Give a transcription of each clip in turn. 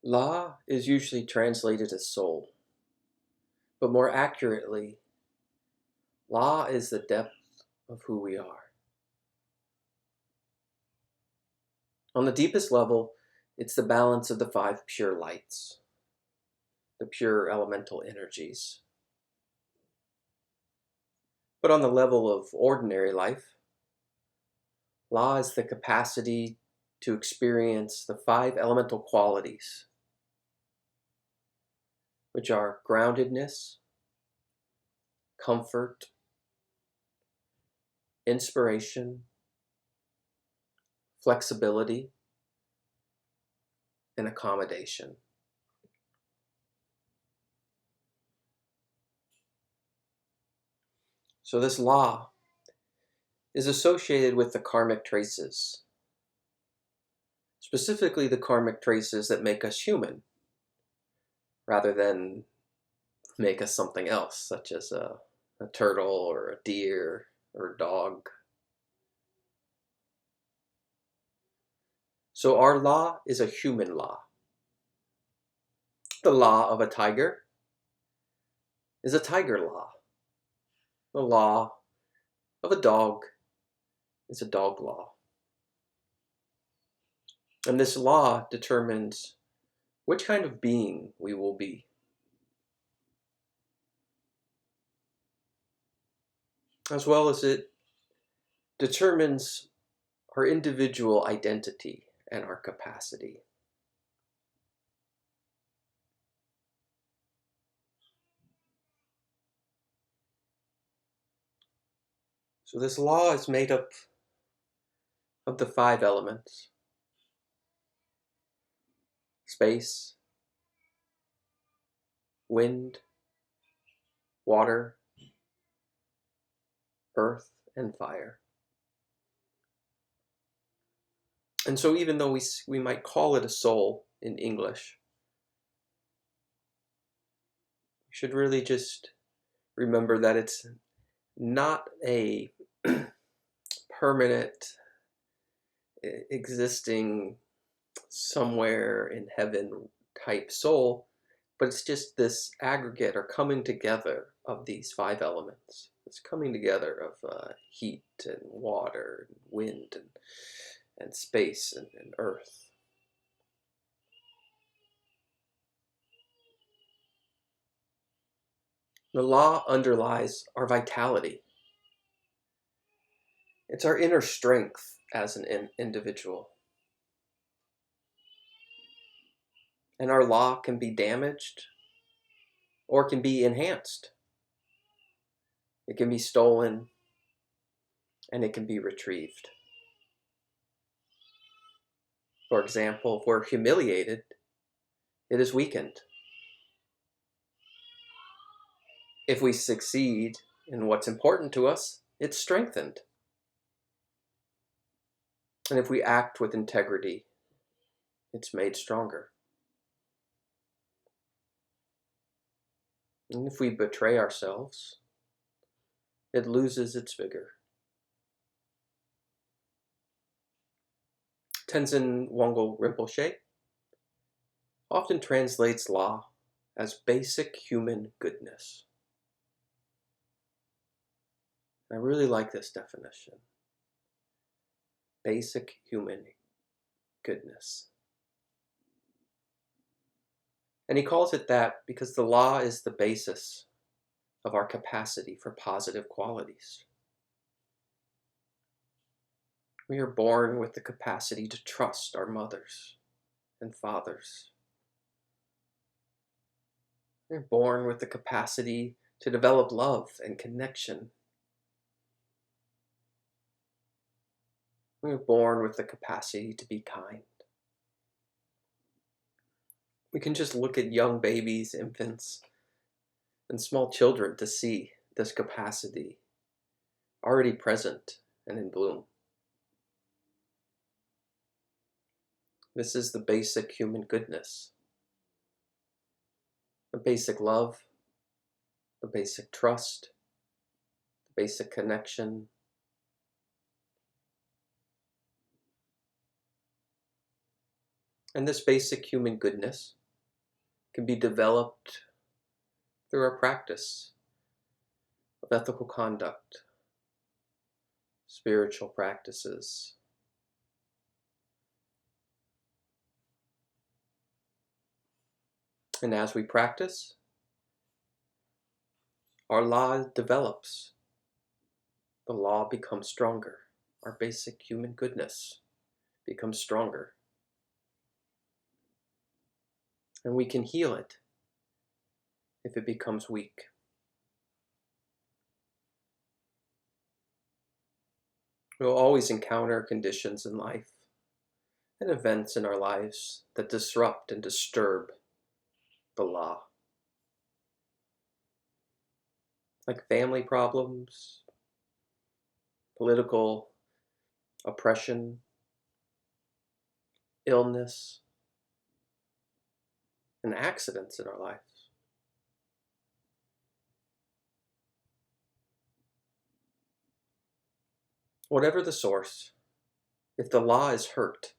Law is usually translated as soul, but more accurately, law is the depth of who we are. On the deepest level, it's the balance of the five pure lights, the pure elemental energies. But on the level of ordinary life, law is the capacity to experience the five elemental qualities, which are groundedness, comfort, inspiration, flexibility, and accommodation. So this law is associated with the karmic traces, specifically the karmic traces that make us human, rather than make us something else, such as a turtle or a deer or a dog. So our law is a human law. The law of a tiger is a tiger law. The law of a dog is a dog law. And this law determines which kind of being we will be. As well as it determines our individual identity and our capacity. So this law is made up of the five elements: space, wind, water, earth, and fire. And so even though we might call it a soul in English, we should really just remember that it's not a permanent, existing somewhere in heaven type soul, but it's just this aggregate or coming together of these five elements. It's coming together of heat and water, and wind and space and earth. The law underlies our vitality. It's our inner strength as an individual. And our law can be damaged or can be enhanced. It can be stolen and it can be retrieved. For example, if we're humiliated, it is weakened. If we succeed in what's important to us, it's strengthened. And if we act with integrity, it's made stronger. And if we betray ourselves, it loses its vigor. Tenzin Wangyal Rinpoche often translates law as basic human goodness. I really like this definition. Basic human goodness. And he calls it that because the law is the basis of our capacity for positive qualities. We are born with the capacity to trust our mothers and fathers. We're born with the capacity to develop love and connection. We're born with the capacity to be kind. We can just look at young babies, infants, and small children to see this capacity already present and in bloom. This is the basic human goodness. The basic love, the basic trust, the basic connection. And this basic human goodness can be developed through our practice of ethical conduct, spiritual practices. And as we practice, our law develops. The law becomes stronger. Our basic human goodness becomes stronger. And we can heal it if it becomes weak. We'll always encounter conditions in life and events in our lives that disrupt and disturb the law. Like family problems, political oppression, illness, and accidents in our lives. Whatever the source, if the law is hurt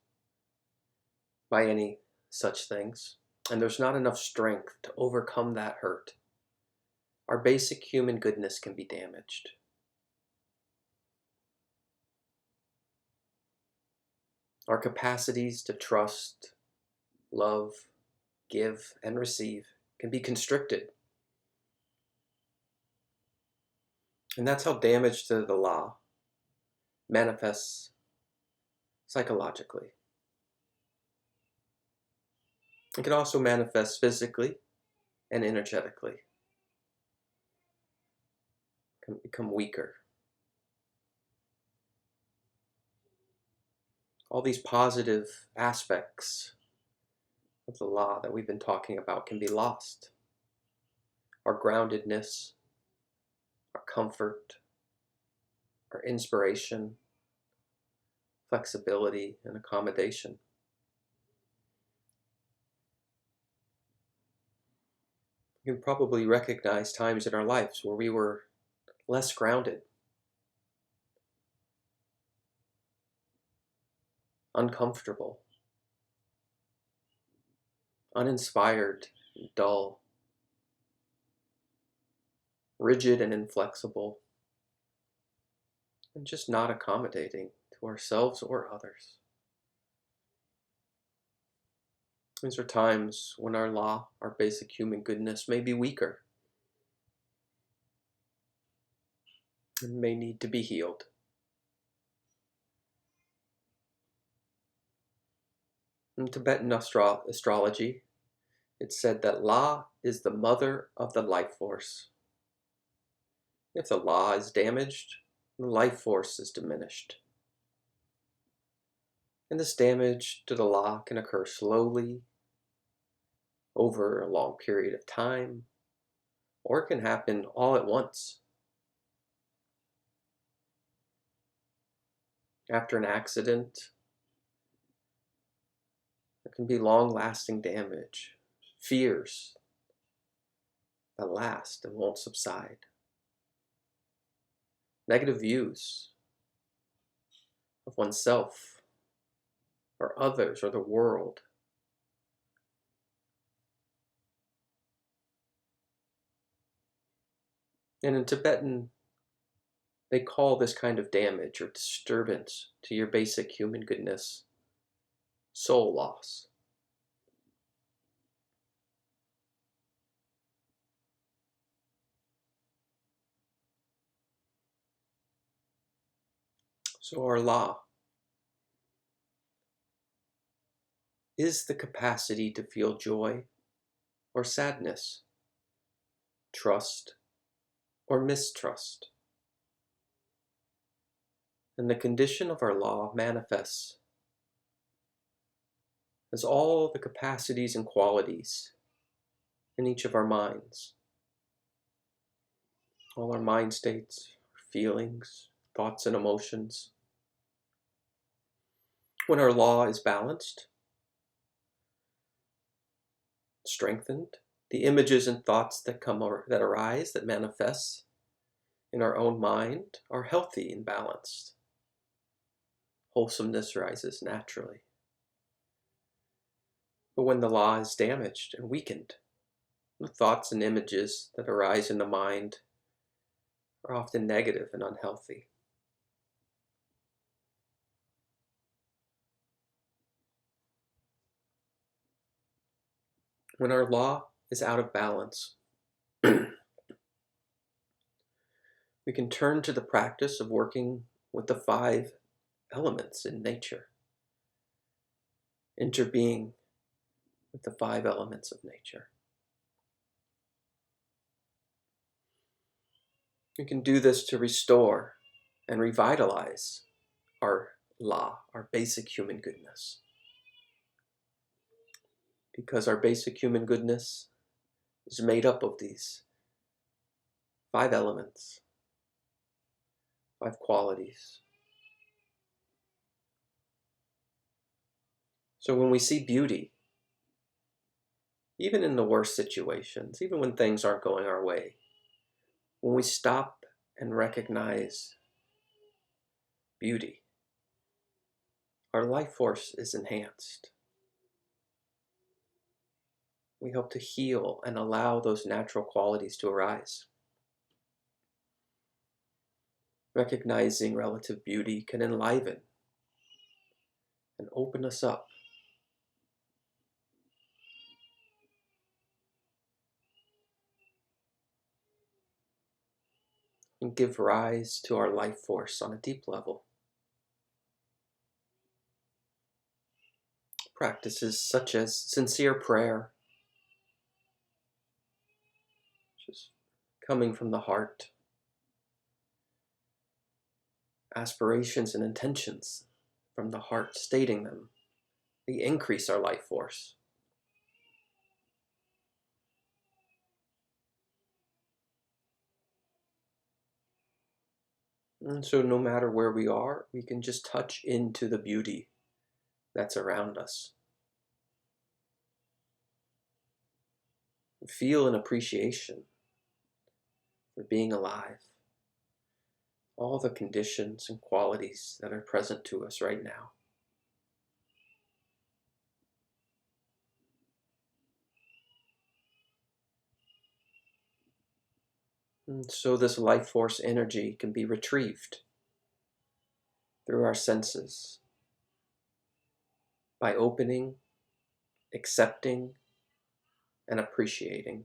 by any such things, and there's not enough strength to overcome that hurt, our basic human goodness can be damaged. Our capacities to trust, love, give, and receive can be constricted. And that's how damage to the law manifests psychologically. It can also manifest physically and energetically. It can become weaker. All these positive aspects of the law that we've been talking about can be lost. Our groundedness, our comfort, our inspiration, flexibility, and accommodation. You can probably recognize times in our lives where we were less grounded, uncomfortable, uninspired, dull, rigid and inflexible, and just not accommodating to ourselves or others. These are times when our law, our basic human goodness, may be weaker and may need to be healed. In Tibetan astrology, it's said that La is the mother of the life force. If the La is damaged, the life force is diminished. And this damage to the La can occur slowly, over a long period of time, or it can happen all at once. After an accident, there can be long-lasting damage, fears that last and won't subside, negative views of oneself or others or the world. And in Tibetan, they call this kind of damage or disturbance to your basic human goodness soul loss. So our law is the capacity to feel joy or sadness, trust or mistrust. And the condition of our law manifests as all the capacities and qualities in each of our minds. All our mind states, feelings, thoughts, and emotions. When our law is balanced, strengthened, the images and thoughts that arise, that manifest in our own mind are healthy and balanced. Wholesomeness rises naturally. But when the law is damaged and weakened, the thoughts and images that arise in the mind are often negative and unhealthy. When our law is out of balance, we can turn to the practice of working with the 5 elements in nature, interbeing with the 5 elements of nature. We can do this to restore and revitalize our law, our basic human goodness. Because our basic human goodness is made up of these 5 elements, 5 qualities. So when we see beauty, even in the worst situations, even when things aren't going our way, when we stop and recognize beauty, our life force is enhanced. We help to heal and allow those natural qualities to arise. Recognizing relative beauty can enliven and open us up. And give rise to our life force on a deep level. Practices such as sincere prayer, just coming from the heart, aspirations and intentions from the heart, stating them, they increase our life force. And so no matter where we are, we can just touch into the beauty that's around us. Feel an appreciation for being alive. All the conditions and qualities that are present to us right now. And so this life force energy can be retrieved through our senses by opening, accepting, and appreciating.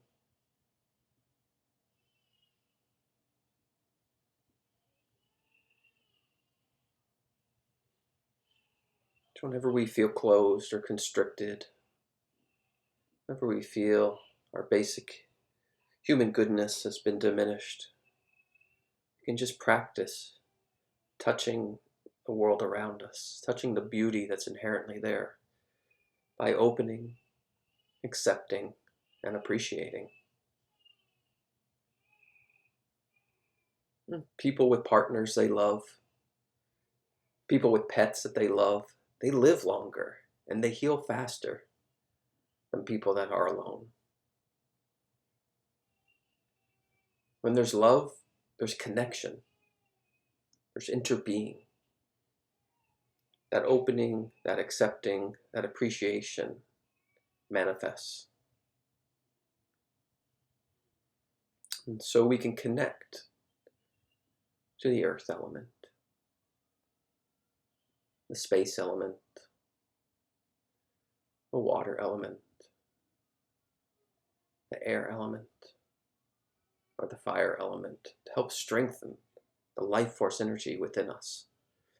So whenever we feel closed or constricted, whenever we feel our basic human goodness has been diminished, we can just practice touching the world around us, touching the beauty that's inherently there by opening, accepting, and appreciating. People with partners they love, people with pets that they love, they live longer and they heal faster than people that are alone. When there's love, there's connection, there's interbeing. That opening, that accepting, that appreciation manifests. And so we can connect to the earth element, the space element, the water element, the air element, or the fire element to help strengthen the life force energy within us,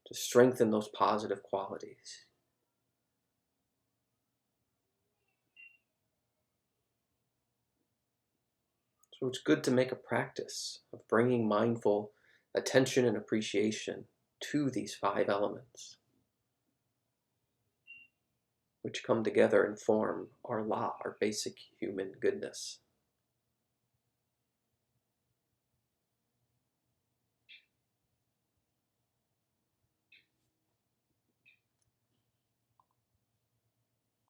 to strengthen those positive qualities. So it's good to make a practice of bringing mindful attention and appreciation to these 5 elements, which come together and form our law, our basic human goodness.